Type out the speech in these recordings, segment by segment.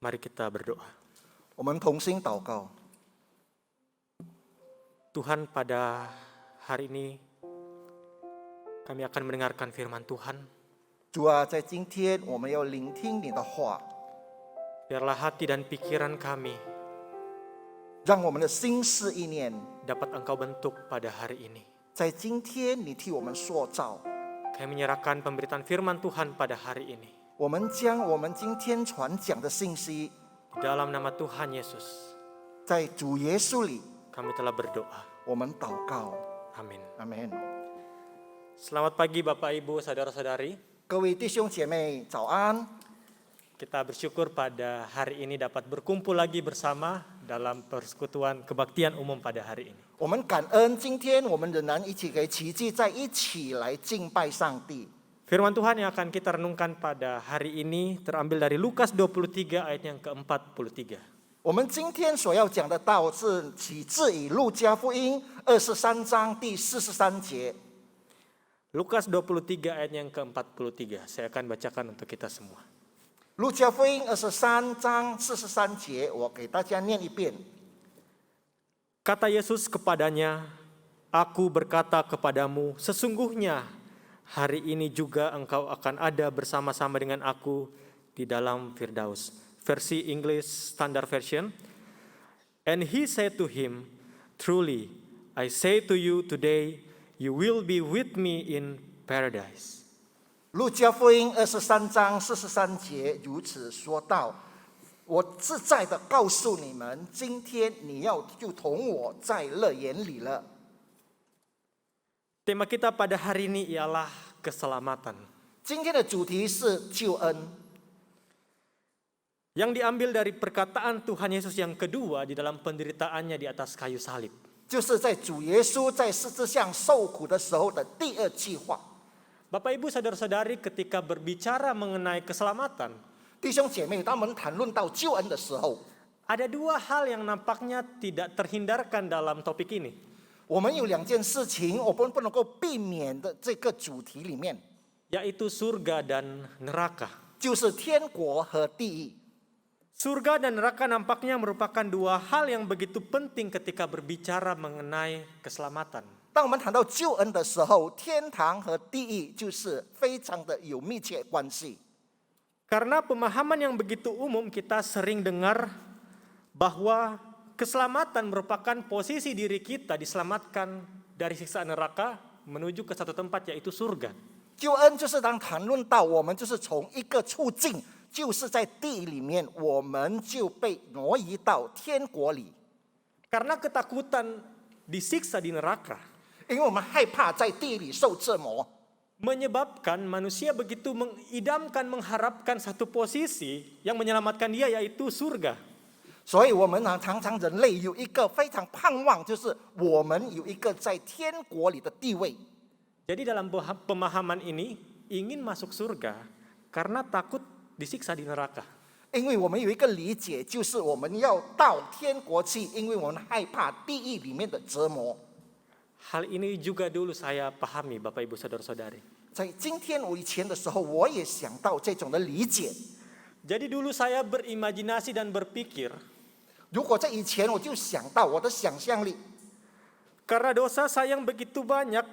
Mari kita berdoa. 我们同心祷告。 Tuhan, pada hari ini kami akan mendengarkan firman Tuhan. 主啊，在今天我们要聆听你的话， Biarlah hati dan pikiran kami 让我们的心思意念 dapat Engkau bentuk pada hari ini. 在今天你替我们塑造。 Kami menyerahkan pemberitaan firman Tuhan pada hari ini. 我们将我们今天传讲的信息， Di dalam nama Tuhan Yesus, 在主耶稣里， kami telah berdoa. 我们祷告。 Amin. 阿门。 Selamat pagi Bapak Ibu, Saudara-saudari. 各位弟兄姐妹，早安！ Kita bersyukur pada hari ini dapat berkumpul lagi bersama dalam persekutuan kebaktian umum pada hari ini. 我们感恩，今天我们仍然一起可以齐聚在一起来敬拜上帝。 Firman Tuhan yang akan kita renungkan pada hari ini terambil dari Lukas 23 ayat yang ke-43. 我们今天所要讲的道是起自于路加福音23章第43节。 Lukas 23 ayat yang ke-43. Saya akan bacakan untuk kita semua. 路加福音23章43节，我给大家念一遍。 Kata Yesus kepadanya, "Aku berkata kepadamu, sesungguhnya hari ini juga engkau akan ada bersama-sama dengan aku di dalam Firdaus." Versi English Standard Version. And he said to him, "Truly, I say to you today, you will be with me in paradise." 路加福音23章43节如此说道：“我自在的告诉你们，今天你要就同我在乐园里了。” Tema kita pada hari ini ialah keselamatan. 今天的主题是救恩， Yang diambil dari perkataan Tuhan Yesus yang kedua di dalam penderitaannya di atas kayu salib. 就是在主耶稣在十字架受苦的时候的第二句话。 Bapak Ibu Saudara-saudari, ketika berbicara mengenai keselamatan, 弟兄姐妹，当我们谈论到救恩的时候， ada dua hal yang nampaknya tidak terhindarkan dalam topik ini. 我们有两件事情，我们不能够避免的这个主题里面， Yaitu surga dan neraka. 就是天国和地狱。 Surga dan neraka nampaknya merupakan dua hal yang begitu penting ketika berbicara mengenai keselamatan. 当我们谈到救恩的时候，天堂和地狱就是非常的有密切关系。 Karena pemahaman yang begitu umum, kita sering dengar bahwa keselamatan merupakan posisi diri kita diselamatkan dari siksa neraka menuju ke satu tempat, yaitu surga. 救恩就是当谈论到我们就是从一个处境，就是在地狱里面，我们就被挪移到天国里， Karena ketakutan disiksa di neraka 因为我们害怕在地狱里受折磨， menyebabkan manusia begitu mengidamkan, mengharapkan satu posisi yang menyelamatkan dia, yaitu surga. 所以我们常常人类有一个非常盼望，就是我们有一个在天国里的地位。 Jadi dalam pemahaman ini ingin masuk surga karena takut disiksa di neraka. 因为我们有一个理解，就是我们要到天国去，因为我们害怕地狱里面的折磨。 Hal ini juga dulu saya pahami, Bapak Ibu Saudara-saudari. 在今天我以前的时候，我也想到这种的理解。 Jadi dulu saya berimajinasi dan berpikir, 如果在以前我就想到我的想象力， karena dosa saya yang begitu banyak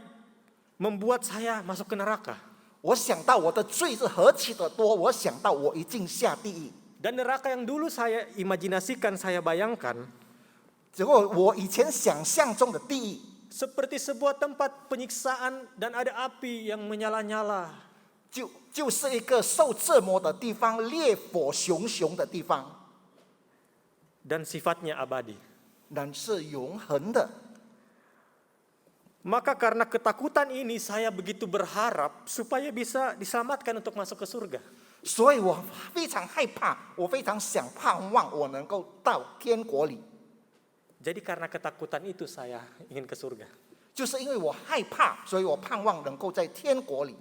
membuat saya masuk ke neraka. 我想到我的罪是何其的多，我想到我已经下地狱。 Dan neraka yang dulu saya imajinasikan, saya bayangkan, 结果我以前想象中的地狱， seperti sebuah tempat penyiksaan dan ada api yang menyala-nyala. 就是一个受折磨的地方，烈火熊熊的地方， Dan sifatnya abadi. 但是永恒的。 Maka karena ketakutan ini saya begitu berharap supaya bisa diselamatkan untuk masuk ke surga. 所以我非常害怕，我非常想盼望我能够到天国里， Jadi karena ketakutan itu saya ingin ke surga. 就是因为我害怕，所以我盼望能够在天国里。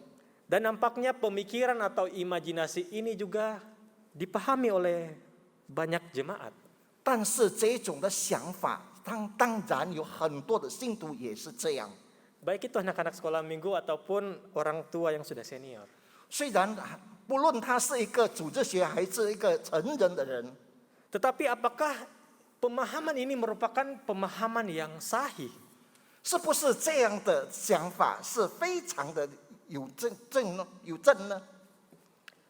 Dan nampaknya pemikiran atau imajinasi ini juga dipahami oleh banyak jemaat. 但是这种的想法，当然有很多的信徒也是这样。 Baik itu anak-anak sekolah minggu ataupun orang tua yang sudah senior. 虽然不论他是一个组织学还是一个成人的人， Tetapi apakah pemahaman ini merupakan pemahaman yang sahih? 是不是这样的想法是非常的有正呢？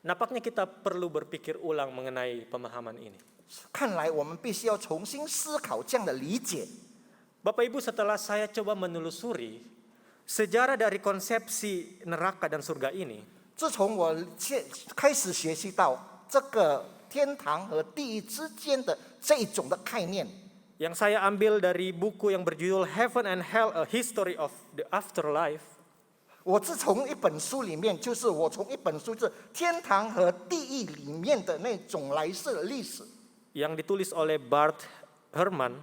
Nampaknya kita perlu berpikir ulang mengenai pemahaman ini. 看来我们必须要重新思考这样的理解。 Bapak Ibu, setelah saya coba menelusuri sejarah dari konsepsi neraka dan surga ini, 自从我开始学习到这个天堂和地狱之间的这一种的概念， yang saya ambil dari buku yang berjudul Heaven and Hell: A History of the Afterlife, 我是从一本书里面，就是我从一本书是天堂和地狱里面的那种来世的历史， yang ditulis oleh Bart Ehrman.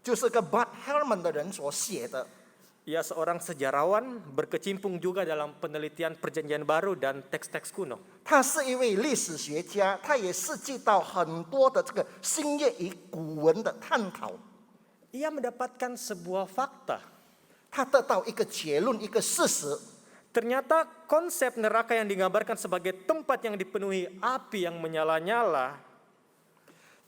就是个 Bart Ehrman 的人所写的。 Ia seorang sejarawan berkecimpung juga dalam penelitian Perjanjian Baru dan teks-teks kuno. 他是一位历史学家，他也涉及到很多的这个新约与古文的探讨。 Ia mendapatkan sebuah fakta. 他得到一个结论，一个事实。 Ternyata konsep neraka yang digambarkan sebagai tempat yang dipenuhi api yang menyala-nyala,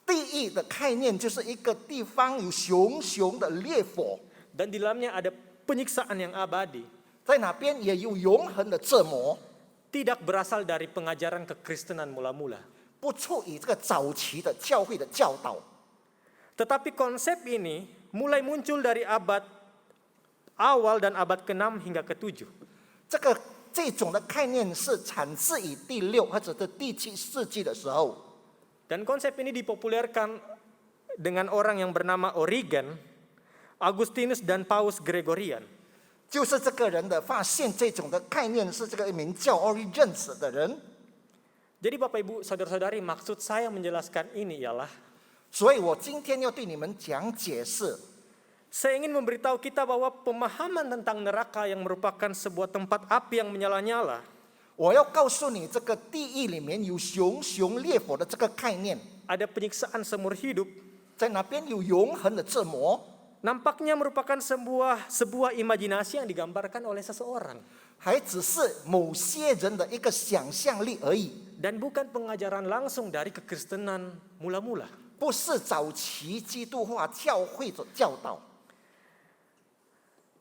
地狱的概念就是一个地方有熊熊的烈火， dan di dalamnya ada penyiksaan yang abadi, 在哪边也有永恒的折磨， tidak berasal dari pengajaran kekristenan mula-mula. 不出于这个早期的教会的教导。 Tetapi konsep ini mulai muncul dari abad awal dan abad ke-6 hingga ke-7. 这种的概念是产自于第6或者是第7世纪的时候。 Dan konsep ini dipopulerkan dengan orang yang bernama Origen, Augustinus, dan Paus Gregorian. 就是这个人的发现这种的概念是这个名叫 Origenes 的人。 Jadi Bapak Ibu Saudara-saudari, maksud saya menjelaskan ini ialah 所以我今天要对你们讲解释， saya ingin memberitahu kita bahwa pemahaman tentang neraka yang merupakan sebuah tempat api yang menyala-nyala 我要告诉你这个地狱里面有熊熊烈火的这个概念， ada penyiksaan seumur hidup, 在那边有永恒的折磨， nampaknya merupakan sebuah imajinasi yang digambarkan oleh seseorang 还只是某些人的一个想象力而已， dan bukan pengajaran langsung dari kekristenan mula-mula. 不是早期基督化教会的教导。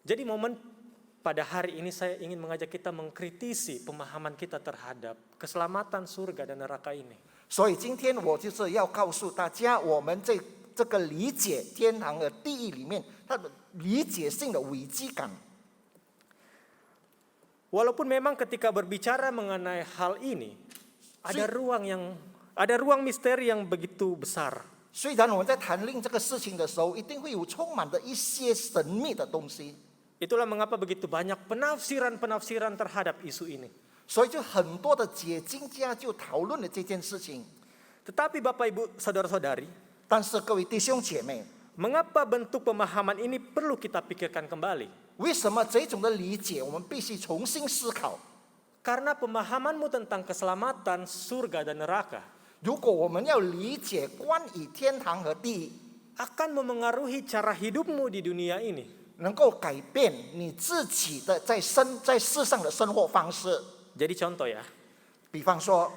Jadi momen pada hari ini saya ingin mengajak kita mengkritisi pemahaman kita terhadap keselamatan surga dan neraka ini. 所以今天我就是要告诉大家，我们这个理解天堂和地狱里面它的理解性的危机感。 Walaupun memang ketika berbicara mengenai hal ini ada ruang misteri yang begitu besar. 虽然我们在谈论这个事情的时候，一定会有充满着一些神秘的东西， Itulah mengapa begitu banyak penafsiran-penafsiran terhadap isu ini. 所以就很多的解经家就讨论了这件事情。 Tetapi Bapak Ibu Saudara-saudari, 但是各位弟兄姐妹， mengapa bentuk pemahaman ini perlu kita pikirkan kembali? 为什么这种的理解我们必须重新思考？ Karena pemahamanmu tentang keselamatan surga dan neraka 如果我们要理解关于天堂和地狱， akan memengaruhi cara hidupmu di dunia ini. 能够改变你自己的在世上的生活方式。 Jadi contoh ya, 比方说，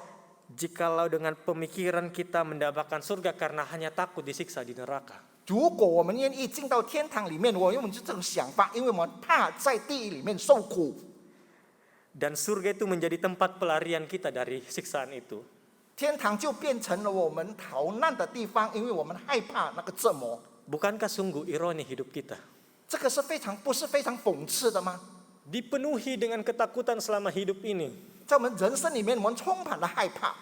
jikalau dengan pemikiran kita mendapatkan surga karena hanya takut disiksa di neraka, 如果我们愿意进到天堂里面，我用这种想法，因为我们怕在地狱里面受苦， dan surga itu menjadi tempat pelarian kita dari siksaan itu, 天堂就变成了我们逃难的地方，因为我们害怕那个折磨。 bukankah sungguh ironi hidup kita? 这个不是非常讽刺的吗？ Dipenuhi dengan ketakutan selama hidup ini 在我们人生里面，我们充满了害怕，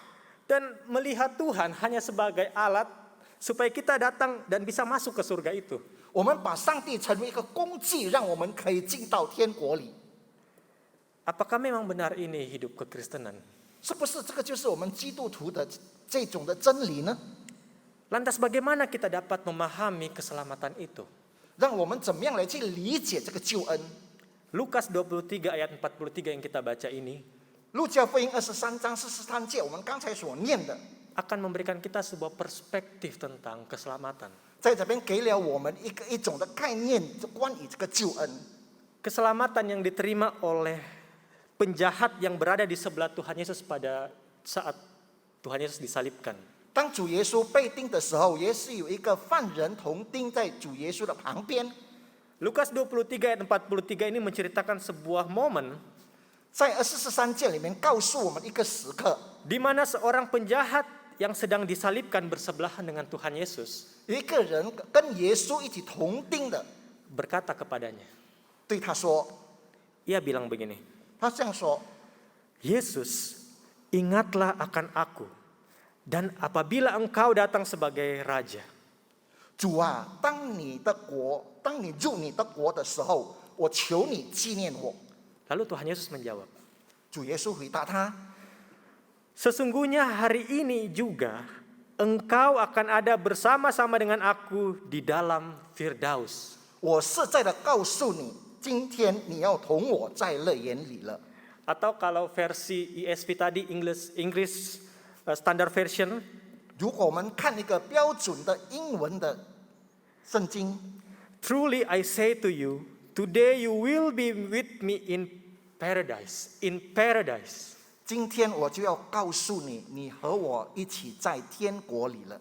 dan melihat Tuhan hanya sebagai alat supaya kita datang dan bisa masuk ke surga itu. 我们把上帝成为一个工具，让我们可以进到天国里。 Apakah memang benar ini hidup kekristenan? 是不是这个就是我们基督徒的这种的真理呢？ Lantas bagaimana kita dapat memahami keselamatan itu? 让我们怎么样来去理解这个救恩？ Lukas 23 ayat 43 yang kita baca ini 路加福音23章43节，我们刚才所念的， akan memberikan kita sebuah perspektif tentang keselamatan. 在这边给了我们一种的概念，关于这个救恩。 Keselamatan yang diterima oleh penjahat yang berada di sebelah Tuhan Yesus pada saat Tuhan Yesus disalibkan. 当主耶稣被钉的时候，也是有一个犯人同钉在主耶稣的旁边。 Lukas 23 ayat 43 ini menceritakan sebuah momen 在24节里面告诉我们一个时刻， di mana seorang penjahat yang sedang disalibkan bersebelahan dengan Tuhan Yesus 有一个人跟耶稣一起同钉的， berkata kepadanya. 对他说， Ia bilang begini, 他这样说： Yesus, ingatlah akan aku, dan apabila engkau datang sebagai raja. 主啊，当你入你的国的时候，我求你纪念我。 Lalu Tuhan Yesus menjawab, 主耶稣回答他： sesungguhnya hari ini juga engkau akan ada bersama-sama dengan aku di dalam Firdaus. 我实在的告诉你，今天你要同我在乐园里了。 Atau kalau versi ESV tadi, English Standard Version, 如果我们看一个标准的英文的圣经， Truly I say to you, today you will be with me in paradise. In paradise. 今天我就要告诉你，你和我一起在天国里了。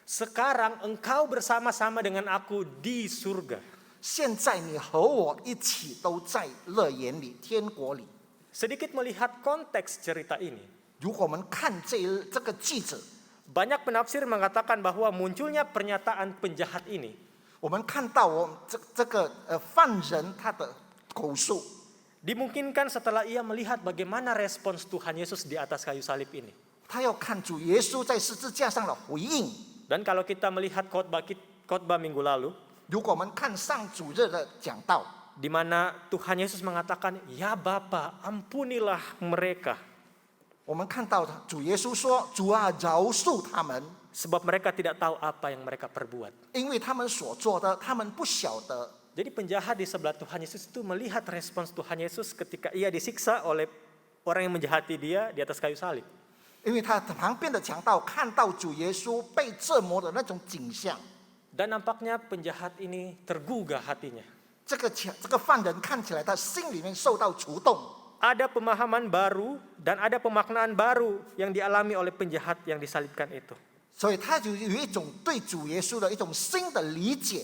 Sekarang engkau bersama-sama dengan aku di surga. 现在你和我一起都在乐园里、天国里。 Sedikit melihat konteks cerita ini, 如果我们看这个句子， banyak penafsir mengatakan bahwa munculnya pernyataan penjahat ini 我们看到这个犯人他的口述， dimungkinkan setelah ia melihat bagaimana respons Tuhan Yesus di atas kayu salib ini. 他要看主耶稣在十字架上的回应。 Dan kalau kita melihat khotbah minggu lalu, 如果我们看上主日的讲道， di mana Tuhan Yesus mengatakan, "Ya Bapa, ampunilah mereka, 我们看到主耶稣说：“主啊，饶恕他们， sebab mereka tidak tahu apa yang mereka perbuat." 因为他们所做的，他们不晓得。” Jadi penjahat di sebelah Tuhan Yesus itu melihat respons Tuhan Yesus ketika ia disiksa oleh orang yang menjahati dia di atas kayu salib. 因为他旁边的强盗看到主耶稣被折磨的那种景象， Dan nampaknya penjahat ini tergugah hatinya. 这个犯人看起来他心里面受到触动， Ada pemahaman baru dan ada pemaknaan baru yang dialami oleh penjahat yang disalibkan itu. 所以他就有一种对主耶稣的一种新的理解。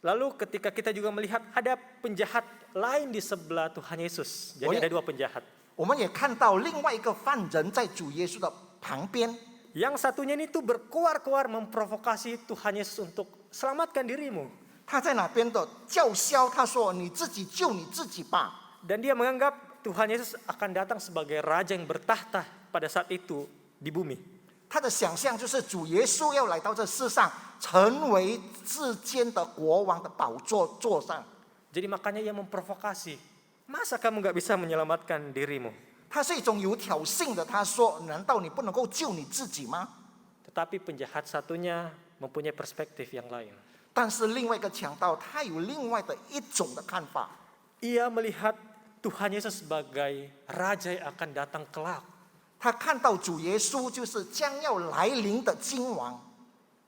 Lalu ketika kita juga melihat ada penjahat lain di sebelah Tuhan Yesus. Jadi ada dua penjahat. 我们也看到另外一个犯人在主耶稣的旁边， Yang satunya ini tuh berkoar-koar memprovokasi Tuhan Yesus untuk selamatkan dirimu. 他在那边的叫嚣，他说：“你自己救你自己吧。” Dan dia menganggap Tuhan Yesus akan datang sebagai raja yang bertahta pada saat itu di bumi. 他的想象就是主耶稣要来到这世上，成为世间的国王的宝座坐上。 Jadi makanya ia memprovokasi. Masa kamu gak bisa menyelamatkan dirimu? 他是一种有挑衅的，他说：“难道你不能够救你自己吗 Tetapi penjahat satunya mempunyai perspektif yang lain. ？”但是另外一个强盗，他有另外的一种的看法， Ia melihat Tuhan Yesus sebagai raja yang akan datang kelak. 他看到主耶稣就是将要来临的君王，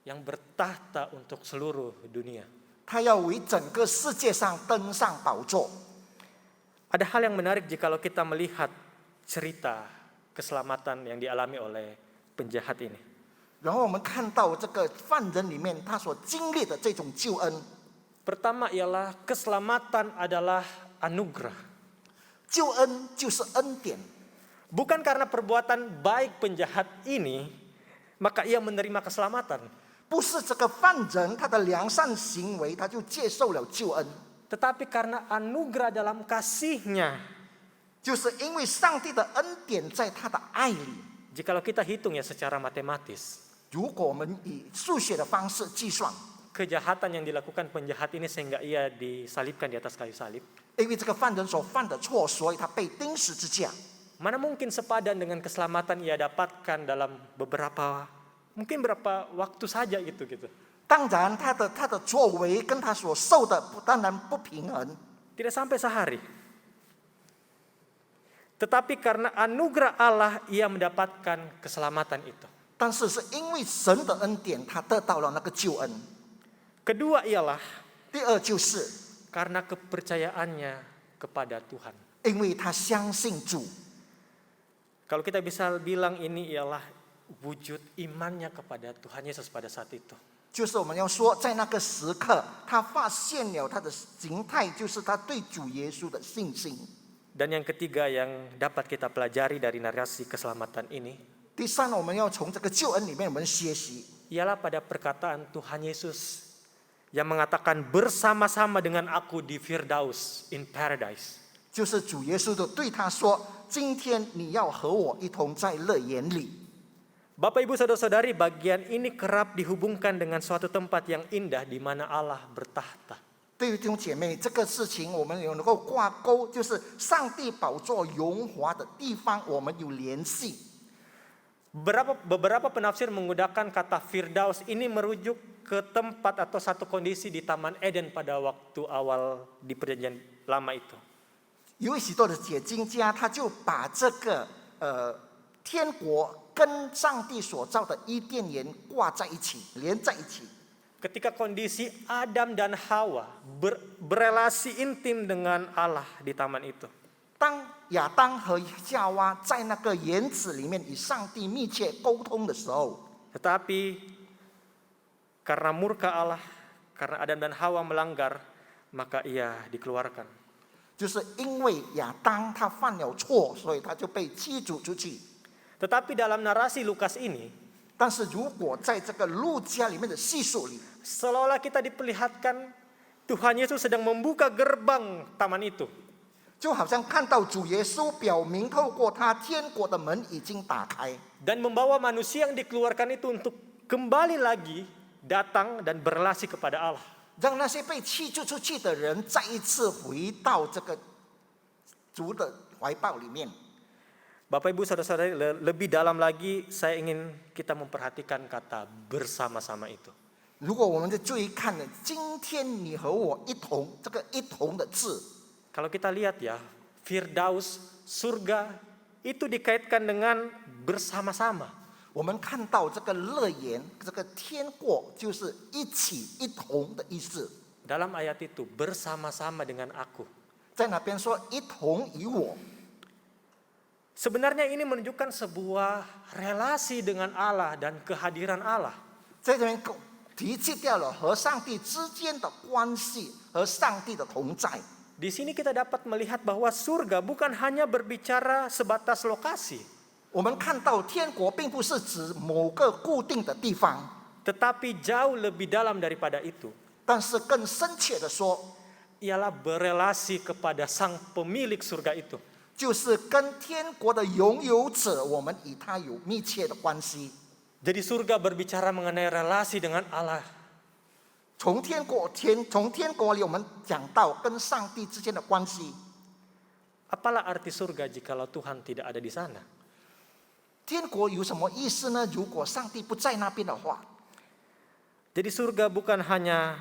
Yang bertahta untuk seluruh dunia. 他要为整个世界上登上宝座。 Ada hal yang menarik jikalau kita melihat cerita keselamatan yang dialami oleh penjahat ini. 然后我们看到这个犯人里面他所经历的这种救恩， Pertama ialah keselamatan adalah anugerah. 救恩就是恩典， Bukan karena perbuatan baik penjahat ini, maka ia menerima keselamatan. 不是这个犯人他的良善行为他就接受了救恩， Tetapi karena anugerah dalam kasih-Nya. 就是因为上帝的恩典在他的爱里。 Jikalau kita hitung ya secara matematis, 如果我们以数学的方式计算， kejahatan yang dilakukan penjahat ini sehingga ia disalibkan di atas kayu salib, 因为这个犯人所犯的错，所以他被钉十字架。 mana mungkin sepadan dengan keselamatan ia dapatkan dalam mungkin berapa waktu saja gitu. 当然，他的作为跟他所受的当然不平衡， Tidak sampai sehari. Tetapi karena anugerah Allah ia mendapatkan keselamatan itu. 但是是因为神的恩典，他得到了那个救恩。 Kedua ialah 第二就是 karena kepercayaannya kepada Tuhan. 因为他相信主。 Kalau kita bisa bilang ini ialah wujud imannya kepada Tuhan Yesus pada saat itu. 就是我们要说，在那个时刻，他发现了他的形态，就是他对主耶稣的信心。 Dan yang ketiga yang dapat kita pelajari dari narasi keselamatan ini 第三，我们要从这个救恩里面我们学习， ialah pada perkataan Tuhan Yesus yang mengatakan bersama-sama dengan aku di Firdaus in paradise. 就是主耶稣的对他说：“今天你要和我一同在乐园里。” Bapak Ibu Saudara-saudari, bagian ini kerap dihubungkan dengan suatu tempat yang indah di mana Allah bertahta. 对于弟兄姐妹，这个事情我们有能够挂钩，就是上帝宝座荣华的地方，我们有联系。 Beberapa penafsir menggunakan kata Firdaus ini merujuk ke tempat atau satu kondisi di Taman Eden pada waktu awal di Perjanjian Lama itu. 有许多的解经家，他就把这个天国跟上帝所造的伊甸园挂在一起，连在一起。 Ketika kondisi Adam dan Hawa berelasi intim dengan Allah di taman itu. 当亚当和夏娃在那个园子里面与上帝密切沟通的时候， Tetapi karena murka Allah, karena Adam dan Hawa melanggar, maka ia dikeluarkan. 就是因为亚当他犯了错，所以他就被驱逐出去。 Tetapi dalam narasi Lukas ini, 但是如果在这个路加里面的叙述里， seolah-olah kita diperlihatkan Tuhan Yesus sedang membuka gerbang taman itu. 就好像看到主耶稣表明，透过他天国的门已经打开， Dan membawa manusia yang dikeluarkan itu untuk kembali lagi datang dan berelasi kepada Allah. 让那些被驱逐出去的人再一次回到这个主的怀抱里面。 Bapak Ibu Saudara-saudari, lebih dalam lagi saya ingin kita memperhatikan kata bersama-sama itu. 如果我们再注意看呢，今天你和我一同，这个一同的字， Kalau kita lihat ya, Firdaus, surga itu dikaitkan dengan bersama-sama. 我们看到这个乐园，这个天国就是一起一同的意思。 Dalam ayat itu bersama-sama dengan aku. 在那边说一同与我， Sebenarnya ini menunjukkan sebuah relasi dengan Allah dan kehadiran Allah. 在这边提及掉了和上帝之间的关系和上帝的同在。 Di sini kita dapat melihat bahwa surga bukan hanya berbicara sebatas lokasi, 我们看到天国并不是指某个固定的地方， tetapi jauh lebih dalam daripada itu. 但是更深切的说， Ialah berelasi kepada sang pemilik surga itu. 就是跟天国的拥有者，我们与他有密切的关系。 Jadi surga berbicara mengenai relasi dengan Allah. 从天国里，我们讲到跟上帝之间的关系。 Apalah arti surga jikalau Tuhan tidak ada di sana? 天国有什么意思呢？如果上帝不在那边的话， Jadi surga bukan hanya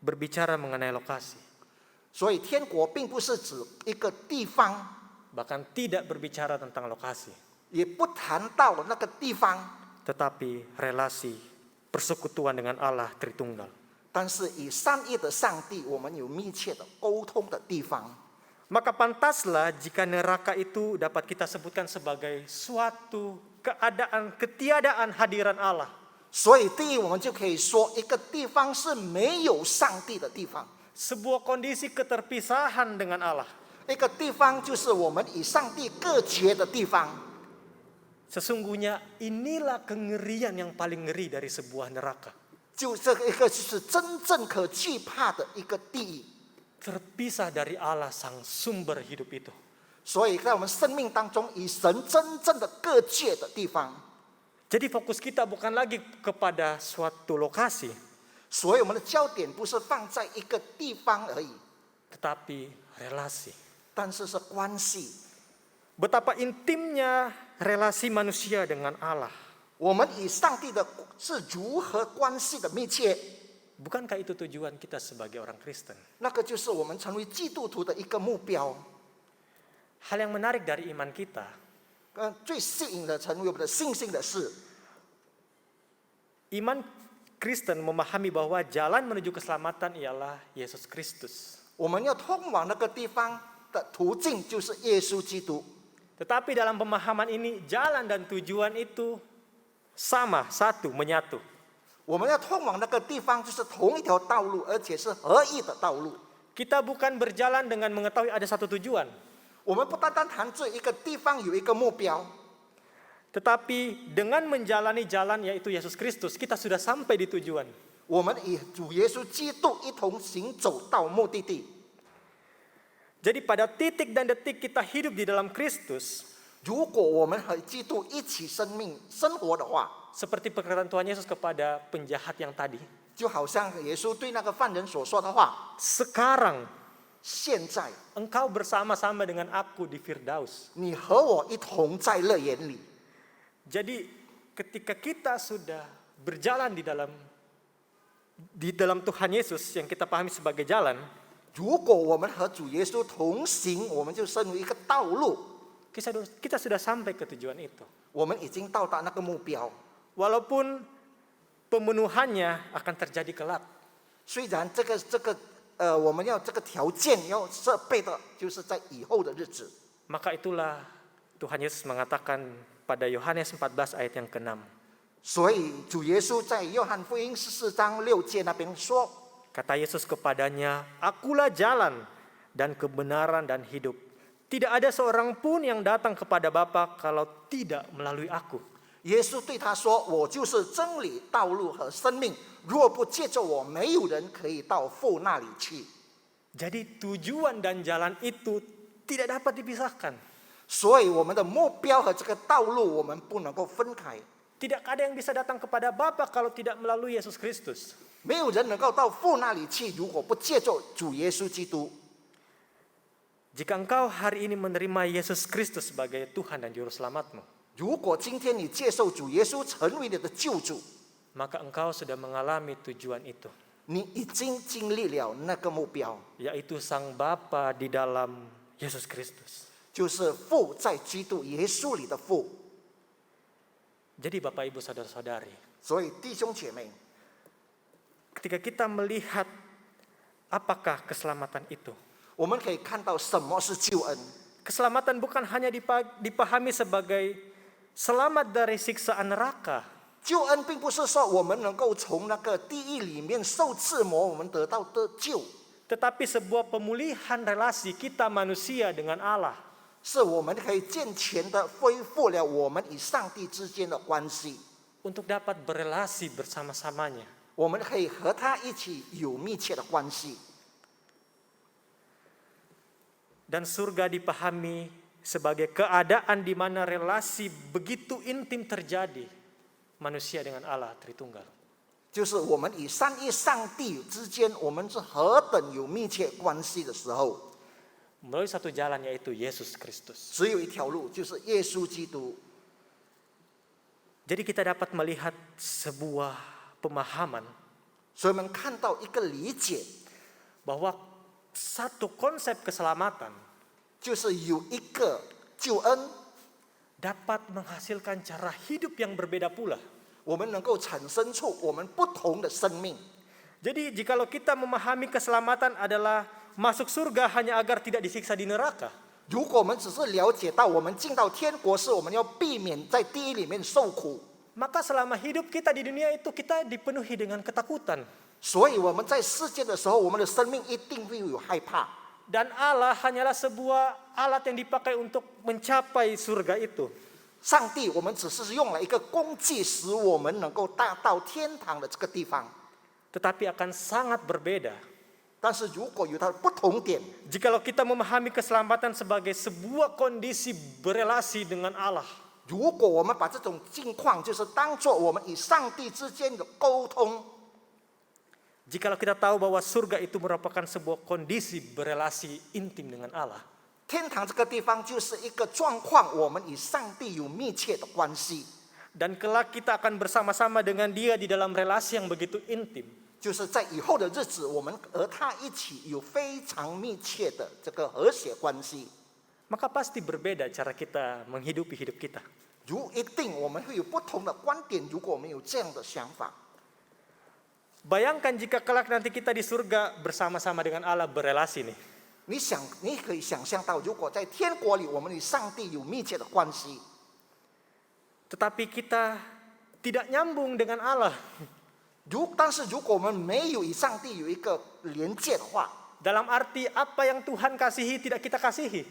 berbicara mengenai lokasi, 所以天国并不是指一个地方， bahkan tidak berbicara tentang lokasi, 也不谈到那个地方， tetapi relasi persekutuan dengan Allah Tritunggal. 但是与三一的上帝，我们有密切的沟通的地方。 Maka pantaslah jika neraka itu dapat kita sebutkan sebagai suatu keadaan ketiadaan hadiran Allah. 所以，第一，我们就可以说，一个地方是没有上帝的地方， Sebuah kondisi keterpisahan dengan Allah. 一个地方就是我们与上帝隔绝的地方。 Sesungguhnya inilah kengerian yang paling ngeri dari sebuah neraka. 就这个一个就是真正可惧怕的一个地狱。 Terpisah dari Allah sang sumber hidup itu. 所以在我们生命当中，与神真正的隔绝的地方。 Jadi fokus kita bukan lagi kepada suatu lokasi, 所以我们的焦点不是放在一个地方而已， tetapi relasi. 但是是关系。 Betapa intimnya relasi manusia dengan Allah. 我们与上帝的是如何关系的密切？ Bukankah itu tujuan kita sebagai orang Kristen? 那个就是我们成为基督徒的一个目标。 Hal yang menarik dari iman kita, 最吸引的成为我们的信心的是， iman Kristen memahami bahwa jalan menuju keselamatan ialah Yesus Kristus. 我们要通往那个地方，的途径就是耶稣基督。 Tetapi dalam pemahaman ini jalan dan tujuan itu sama, satu, menyatu. 我们要通往那个地方，就是同一条道路，而且是合一的道路。 Kita bukan berjalan dengan mengetahui ada satu tujuan, 我们不单单谈这一个地方有一个目标， tetapi dengan menjalani jalan yaitu Yesus Kristus, kita sudah sampai di tujuan. 我们与主耶稣基督一同行走到目的地。 Jadi pada titik dan detik kita hidup di dalam Kristus, 如果我们和基督一起生活的话， seperti perkataan Tuhan Yesus kepada penjahat yang tadi. 就好像耶稣对那个犯人所说的话： Sekarang 现在 engkau bersama-sama dengan aku di Firdaus. 你和我一同在乐园里。 Jadi ketika kita sudah berjalan di dalam Tuhan Yesus yang kita pahami sebagai jalan, 如果我们和主耶稣同行，我们就身为一个道路， kita sudah sampai ke tujuan itu. 我们已经到达那个目标。 Walaupun pemenuhannya akan terjadi kelak. 虽然我们要这个条件要设备的，就是在以后的日子。 Maka itulah Tuhan Yesus mengatakan pada Yohanes 14 ayat yang ke-6. 所以主耶稣在约翰福音14章6节那边说， Kata Yesus kepadanya, akulah jalan dan kebenaran dan hidup. Tidak ada seorang pun yang datang kepada Bapa kalau tidak melalui aku. 耶稣对他说：“我就是真理、道路和生命，若不借着我，没有人可以到父那里去。” Jadi tujuan dan jalan itu tidak dapat dipisahkan. 所以我们的目标和这个道路，我们不能够分开。 Tidak ada yang bisa datang kepada Bapa kalau tidak melalui Yesus Kristus. 没有人能够到父那里去，如果不借着主耶稣基督。 Jika engkau hari ini menerima Yesus Kristus sebagai Tuhan dan Juru Selamatmu, 如果今天你接受主耶稣成为你的救主， maka engkau sudah mengalami tujuan itu, 你已经经历了那个目标， yaitu Sang Bapa di dalam Yesus Kristus. 就是父在基督耶稣里的父。 Jadi Bapak Ibu Saudara-saudari, 所以弟兄姐妹， ketika kita melihat apakah keselamatan itu, 我们可以看到什么是救恩。 keselamatan bukan hanya dipahami sebagai selamat dari siksaan neraka, 救恩并不是说我们能够从那个地狱里面受折磨，我们得到的救， tetapi sebuah pemulihan relasi kita manusia dengan Allah. 是我们可以健全的恢复了我们与上帝之间的关系， Untuk dapat berelasi bersama-samanya. 我们可以和他一起有密切的关系。 Dan surga dipahami sebagai keadaan di mana relasi begitu intim terjadi manusia dengan Allah Tritunggal. 就是我们与三一上帝之间，我们是何等有密切关系的时候， Melalui satu jalan yaitu Yesus Kristus. 只有一条路，就是耶稣基督。 Jadi kita dapat melihat sebuah pemahaman 所以我们看到一个理解， bahwa satu konsep keselamatan 就是有一个救恩， dapat menghasilkan cara hidup yang berbeda pula. 我们能够产生出我们不同的生命。 Jadi jikalau kita memahami keselamatan adalah masuk surga hanya agar tidak disiksa di neraka, 如果我们只是了解到我们进到天国是我们要避免在地狱里面受苦， maka selama hidup kita di dunia itu kita dipenuhi dengan ketakutan. 所以我们在世界的时候，我们的生命一定会有害怕。 Dan Allah hanyalah sebuah alat yang dipakai untuk mencapai surga itu. 上帝，我们只是用了一个工具，使我们能够达到天堂的这个地方。 Tetapi akan sangat berbeda 但是如果有它的不同点， jikalau kita memahami keselamatan sebagai sebuah kondisi berelasi dengan Allah. 如果我们把这种境况就是当作我们与上帝之间的沟通， Jikalau kita tahu bahwa surga itu merupakan sebuah kondisi berelasi intim dengan Allah, 天堂这个地方就是一个状况，我们与上帝有密切的关系， dan kelak kita akan bersama-sama dengan Dia di dalam relasi yang begitu intim. 就是在以后的日子，我们和他一起有非常密切的这个和谐关系。 Maka pasti berbeda cara kita menghidupi hidup kita. 一定我们会有不同的观点，如果我们有这样的想法。 Bayangkan jika kelak nanti kita di surga bersama-sama dengan Allah berelasi nih. 你可以想象到，如果在天国里，我们与上帝有密切的关系， tetapi kita tidak nyambung dengan Allah. 但是如果我们没有与上帝有一个连接的话， Dalam arti apa yang Tuhan kasihi tidak kita kasihi.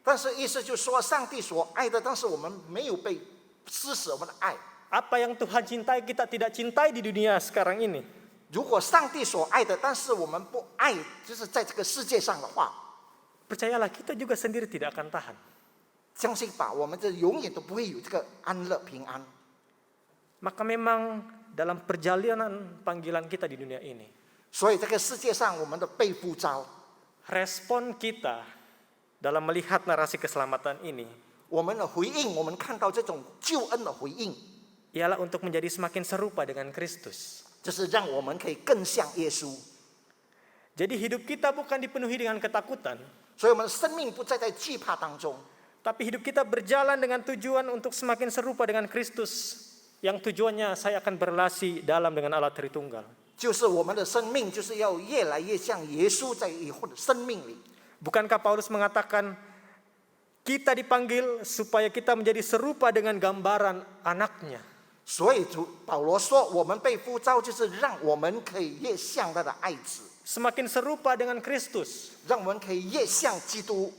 但是意思就是说，上帝所爱的，但是我们没有被施舍我们的爱。 Apa yang Tuhan cintai kita tidak cintai di dunia sekarang ini. 如果上帝所爱的，但是我们不爱，就是在这个世界上的话， Percayalah kita juga sendiri tidak akan tahan. 相信吧，我们这永远都不会有这个安乐平安。 Maka memang dalam perjalanan panggilan kita di dunia ini, 所以这个世界上，我们的被呼召， respon kita dalam melihat narasi keselamatan ini 我们的回应，我们看到这种救恩的回应， ialah untuk menjadi semakin serupa dengan Kristus. 就是让我们可以更像耶稣。 Jadi hidup kita bukan dipenuhi dengan ketakutan, 所以我们的生命不再在惧怕当中， tapi hidup kita berjalan dengan tujuan untuk semakin serupa dengan Kristus, yang tujuannya saya akan berelasi dalam dengan Allah Tritunggal. 就是我们的生命就是要越来越像耶稣在以后的生命里。 Bukankah Paulus mengatakan kita dipanggil supaya kita menjadi serupa dengan gambaran anaknya? 所以保罗说，我们被呼召就是让我们可以越像他的爱子， Semakin serupa dengan Kristus. 让我们可以越像基督。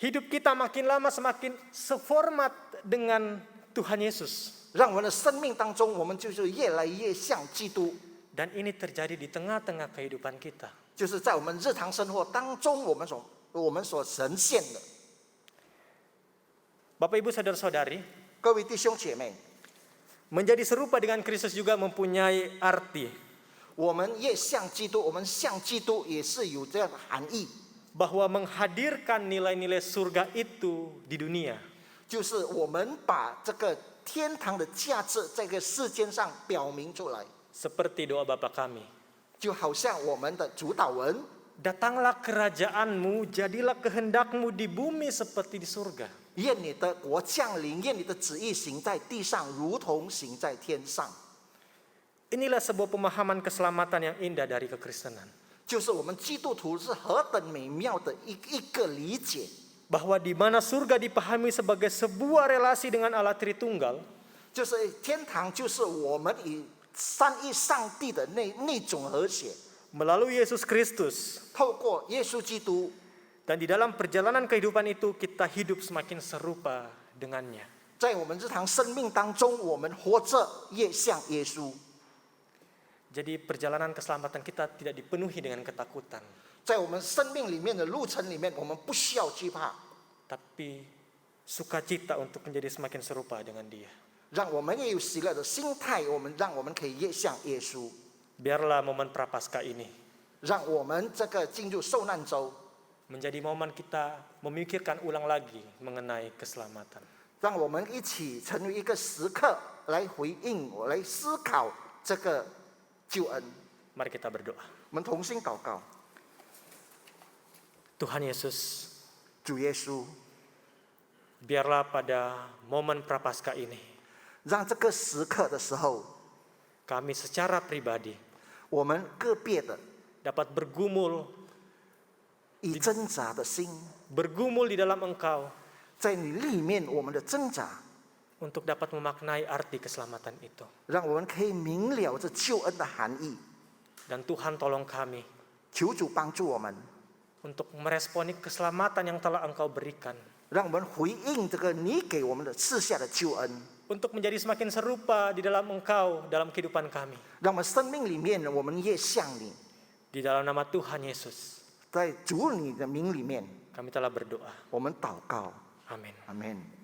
Hidup kita makin lama semakin seformat dengan Tuhan Yesus. 让我们的生命当中，我们就是越来越像基督。 Dan ini terjadi di tengah-tengah kehidupan kita. 就是在我们日常生活当中，我们所呈现的。 Bapak Ibu Saudara-saudari, 各位弟兄姐妹， menjadi serupa dengan Kristus juga mempunyai arti 我们越像基督，我们像基督也是有这样的含义， bahwa menghadirkan nilai-nilai surga itu di dunia. 就是我们把这个天堂的价值在这个世间上表明出来， Seperti doa Bapa kami. 就好像我们的主祷文， Datanglah kerajaanmu, jadilah kehendakmu di bumi seperti di surga. 愿你的国降临，愿你的旨意行在地上，如同行在天上。 Inilah sebuah pemahaman keselamatan yang indah dari kekristenan. 就是我们基督徒是何等美妙的一个理解， Bahwa di mana surga dipahami sebagai sebuah relasi dengan Allah Tritunggal, 就是天堂就是我们与三一上帝的那种和谐， melalui Yesus Kristus. 透过耶稣基督， Dan di dalam perjalanan kehidupan itu kita hidup semakin serupa dengannya. 在我们日常生命当中，我们活着越像耶稣。 Jadi perjalanan keselamatan kita tidak dipenuhi dengan ketakutan, 在我们生命里面的路程里面，我们不需要惧怕， tapi sukacita untuk menjadi semakin serupa dengan Dia. 让我们也有喜乐的心态，让我们可以越像耶稣。 Biarlah momen Prapaskah ini 让我们这个进入受难周， menjadi momen kita memikirkan ulang lagi mengenai keselamatan. 让我们一起成为一个时刻来回应，来思考这个救恩。 Mari kita berdoa. 我们同心祷告， Tuhan Yesus, 主耶稣， biarlah pada momen Prapaskah ini 让这个时刻的时候， kami secara pribadi 我们个别的 dapat bergumul 以挣扎的心， di dalam Engkau 在你里面我们的挣扎， untuk dapat memaknai arti keselamatan itu. 让我们可以明了这救恩的含义。 Dan Tuhan tolong kami 求主帮助我们， untuk meresponi keselamatan yang telah Engkau berikan, 让我们回应这个你给我们的赐下的救恩， untuk menjadi semakin serupa di dalam Engkau dalam kehidupan kami. 让我们生命里面我们越像你。 Di dalam nama Tuhan Yesus, 在主你的名里面， kami telah berdoa. 我们祷告， Amin. 阿门。